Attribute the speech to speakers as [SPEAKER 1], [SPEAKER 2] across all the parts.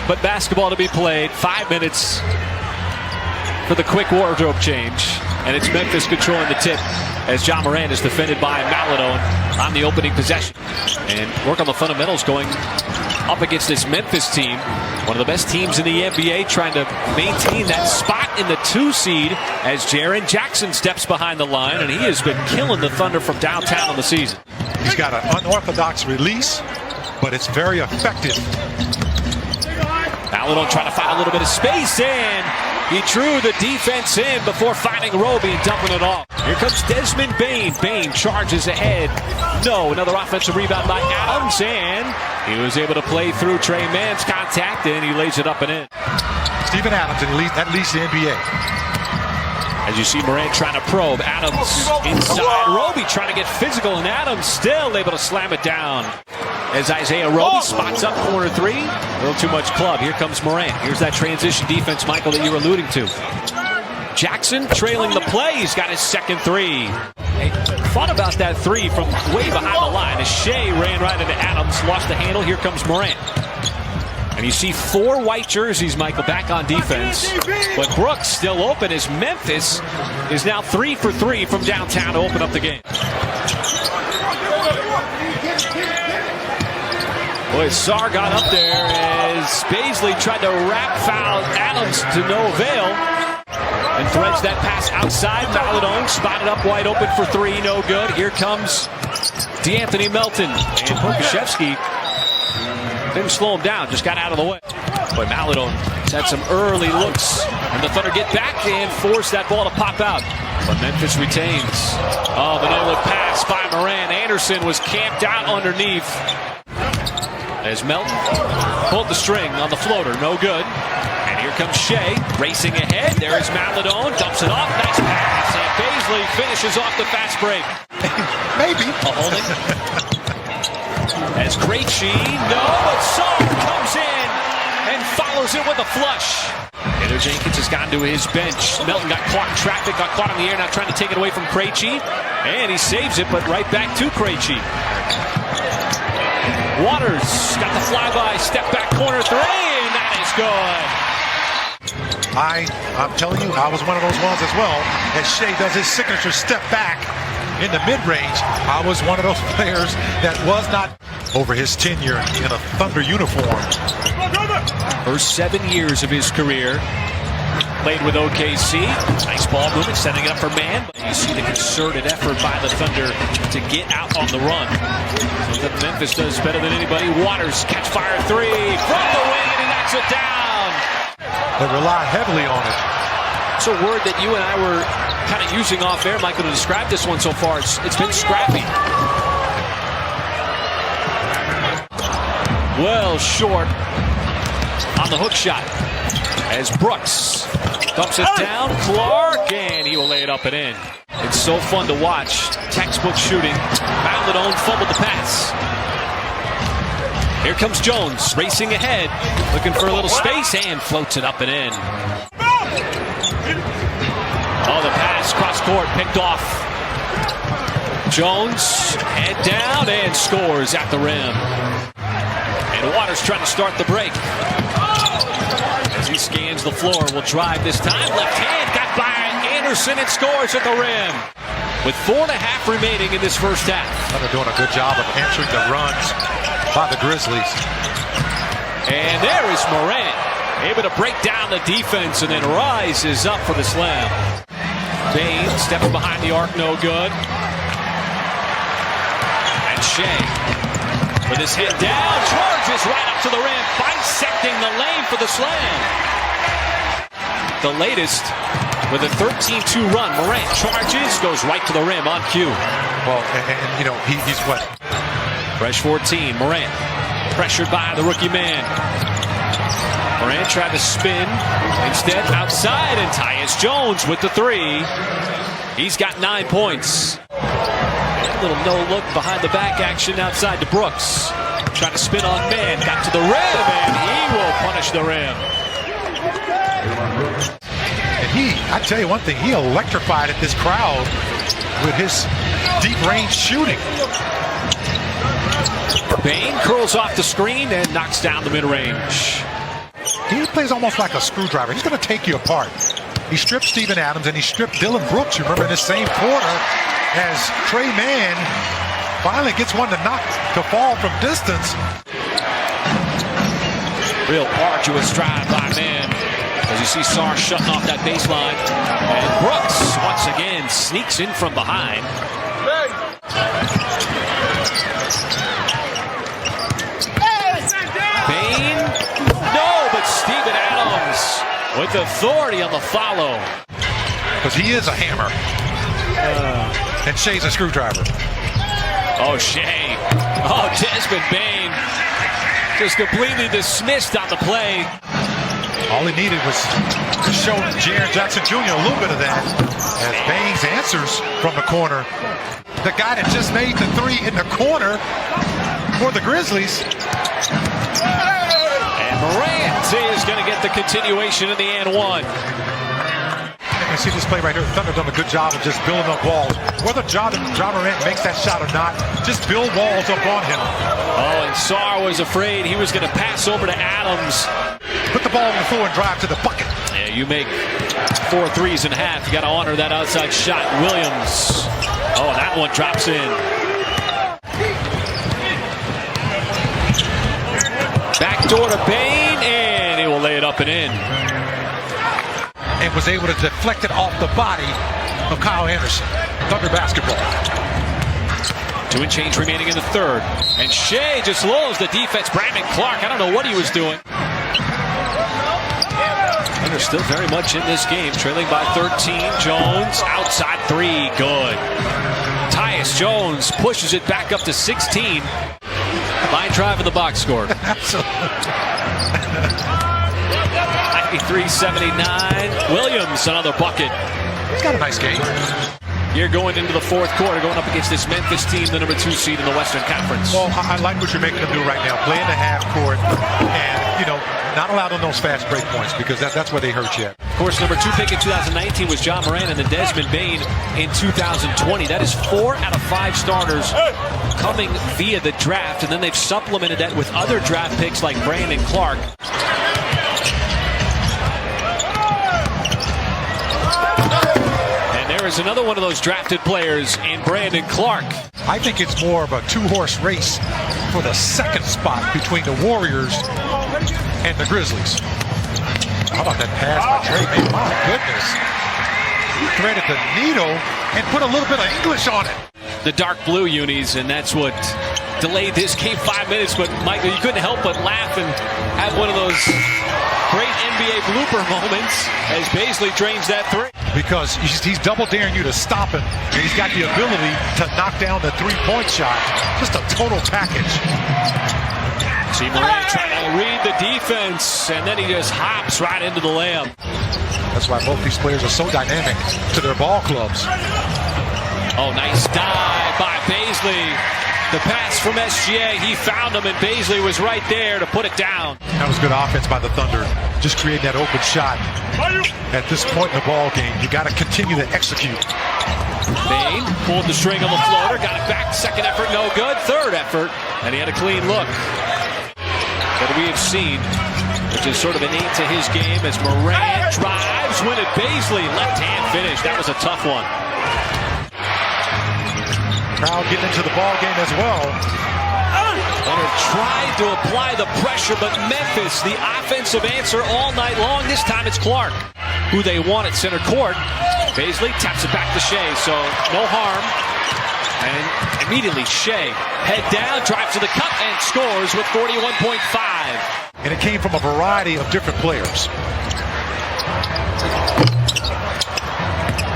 [SPEAKER 1] but basketball to be played. 5 minutes for the quick wardrobe change. And it's Memphis controlling the tip as John Morant is defended by Maladone on the opening possession. And work on the fundamentals going up against this Memphis team. One of the best teams in the NBA, trying to maintain that spot in the 2 seed as Jaren Jackson steps behind the line, and he has been killing the Thunder from downtown on the season.
[SPEAKER 2] He's got an unorthodox release, but it's very effective.
[SPEAKER 1] Maladone trying to find a little bit of space, and he drew the defense in before finding Roby and dumping it off. Here comes Desmond Bane. Bane charges ahead. No, another offensive rebound by Adams, and he was able to play through Trey Mann's contact, and he lays it up and in.
[SPEAKER 2] Steven Adams, and that leads the NBA.
[SPEAKER 1] As you see Morant trying to probe, Adams inside. Roby trying to get physical, and Adams still able to slam it down. As Isaiah Roby spots up corner 3. A little too much club. Here comes Morant. Here's that transition defense, Michael, that you were alluding to. Jackson trailing the play. He's got his second 3. Hey, thought about that 3 from way behind the line as Shea ran right into Adams, lost the handle. Here comes Morant. And you see 4 white jerseys, Michael, back on defense. But Brooks still open as Memphis is now 3 for 3 from downtown to open up the game. Boy, Sarr got up there as Baisley tried to wrap foul Adams to no avail. And threads that pass outside. Maladone spotted up wide open for 3, no good. Here comes DeAnthony Melton. And Pokusevski didn't slow him down, just got out of the way. But Maladone had some early looks, and the Thunder get back and force that ball to pop out. But Memphis retains. Oh, the no-look pass by Morant. Anderson was camped out underneath. As Melton pulled the string on the floater, no good. And here comes Shea racing ahead. There is Maladone, dumps it off, nice pass. And Baisley finishes off the fast break.
[SPEAKER 2] Maybe.
[SPEAKER 1] A holding. As Krejci, no, but Sarr comes in and follows it with a flush. Taylor Jenkins has gone to his bench. Melton got caught in traffic, got caught in the air, now trying to take it away from Krejci. And he saves it, but right back to Krejci. Waters got the flyby, step back corner 3, and that is good.
[SPEAKER 2] I'm telling you, I was one of those ones as well. As Shea does his signature step back in the mid-range, I was one of those players that was not over his tenure in a Thunder uniform.
[SPEAKER 1] First 7 years of his career, played with OKC. Nice ball movement, setting it up for man. But you see the concerted effort by the Thunder to get out on the run. Something Memphis does better than anybody. Waters catch fire 3 from the wing, and he knocks it down.
[SPEAKER 2] They rely heavily on it.
[SPEAKER 1] It's a word that you and I were kind of using off air, Michael, to describe this one so far. It's been scrappy. Well short on the hook shot as Brooks dumps it down. Clark, and he will lay it up and in. It's so fun to watch. Textbook shooting. Maladone fumbled the pass. Here comes Jones racing ahead, looking for a little space, and floats it up and in. Oh, the pass cross court picked off. Jones head down and scores at the rim. And Waters trying to start the break. As he scans the floor, will drive this time. Left hand got by Anderson and scores at the rim. With 4.5 remaining in this first half.
[SPEAKER 2] They're doing a good job of answering the runs by the Grizzlies.
[SPEAKER 1] And there is Morant, able to break down the defense and then rises up for the slam. Bane steps behind the arc, no good. And Shea with his head down, charges right up to the rim, bisecting the lane for the slam. The latest with a 13-2 run. Morant charges, goes right to the rim on cue.
[SPEAKER 2] Well, and you know, he's what?
[SPEAKER 1] Fresh 14, Morant pressured by the rookie man. Morant tried to spin, instead outside, and Tyus Jones with the 3. He's got 9 points. A little no-look behind the back action outside to Brooks. Trying to spin on man, got to the rim, and he will punish the rim.
[SPEAKER 2] And I tell you one thing, he electrified at this crowd with his deep-range shooting.
[SPEAKER 1] Bane curls off the screen and knocks down the mid-range.
[SPEAKER 2] He plays almost like a screwdriver. He's going to take you apart. He stripped Steven Adams and he stripped Dylan Brooks, you remember, in the same quarter, as Trey Mann finally gets one to fall from distance.
[SPEAKER 1] Real arduous drive by Mann, as you see Sarr shutting off that baseline. And Brooks, once again, sneaks in from behind. Bane? No, but Steven Adams with authority on the follow.
[SPEAKER 2] Because he is a hammer. And Shea's a screwdriver.
[SPEAKER 1] Oh, Shea. Oh, Desmond Bane just completely dismissed on the play.
[SPEAKER 2] All he needed was to show Jaren Jackson Jr. a little bit of that, as Baines answers from the corner. The guy that just made the three in the corner for the Grizzlies.
[SPEAKER 1] And Morant is going to get the continuation in the and one.
[SPEAKER 2] You see this play right here. Thunder done a good job of just building up walls. Whether John Morant makes that shot or not, just build walls up on him.
[SPEAKER 1] Oh, and Sarr was afraid he was going to pass over to Adams.
[SPEAKER 2] Put the ball on the floor and drive to the bucket.
[SPEAKER 1] Yeah, you make 4 threes in half. You got to honor that outside shot. Williams. Oh, and that one drops in. Backdoor to Bane, and he will lay it up and in.
[SPEAKER 2] And was able to deflect it off the body of Kyle Anderson. Thunder basketball.
[SPEAKER 1] 2 and change remaining in the third. And Shea just lulls the defense. Brandon Clark, I don't know what he was doing. Thunder still very much in this game, trailing by 13. Jones, outside 3, good. Tyus Jones pushes it back up to 16. Line drive in the box score. 93-79. Williams, another bucket.
[SPEAKER 2] He's got a nice game.
[SPEAKER 1] Here going into the fourth quarter, going up against this Memphis team, the number 2 seed in the Western Conference.
[SPEAKER 2] Well, I like what you're making them do right now. Play in the half court and, not allowed on those fast break points, because that's where they hurt you.
[SPEAKER 1] Of course, number 2 pick in 2019 was John Morant, and then Desmond Bane in 2020. That is 4 out of 5 starters coming via the draft, and then they've supplemented that with other draft picks like Brandon Clark. And there is another one of those drafted players in Brandon Clark.
[SPEAKER 2] I think it's more of a 2-horse race for the second spot between the Warriors and the Grizzlies. How about that pass by Trey Mann? My goodness. He threaded the needle and put a little bit of English on it.
[SPEAKER 1] The dark blue unis, and that's what delayed this game 5 minutes. But, Michael, you couldn't help but laugh and have one of those great NBA blooper moments as Bazley drains that 3.
[SPEAKER 2] Because he's double daring you to stop him, and he's got the ability to knock down the 3-point shot. Just a total package.
[SPEAKER 1] See Morant trying to read the defense, and then he just hops right into the layup.
[SPEAKER 2] That's why both these players are so dynamic to their ball clubs.
[SPEAKER 1] Oh, nice dive by Bazley. The pass from SGA, he found him, and Bazley was right there to put it down.
[SPEAKER 2] That was good offense by the Thunder, just creating that open shot. At this point in the ball game, you got to continue to execute.
[SPEAKER 1] Bane pulled the string on the floater, got it back. Second effort, no good. Third effort, and he had a clean look. But we have seen, which is sort of innate to his game, as Morant drives, win it. Bazley, left-hand finish. That was a tough one.
[SPEAKER 2] Crowd getting into the ball game as well.
[SPEAKER 1] Leonard tried to apply the pressure, but Memphis, the offensive answer all night long. This time it's Clark, who they want at center court. Bazley taps it back to Shea, so no harm. And immediately Shea, head down, drives to the cup, and scores with 41.5.
[SPEAKER 2] And it came from a variety of different players.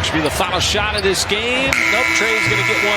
[SPEAKER 1] Should be the final shot of this game. Nope, Trey's going to get one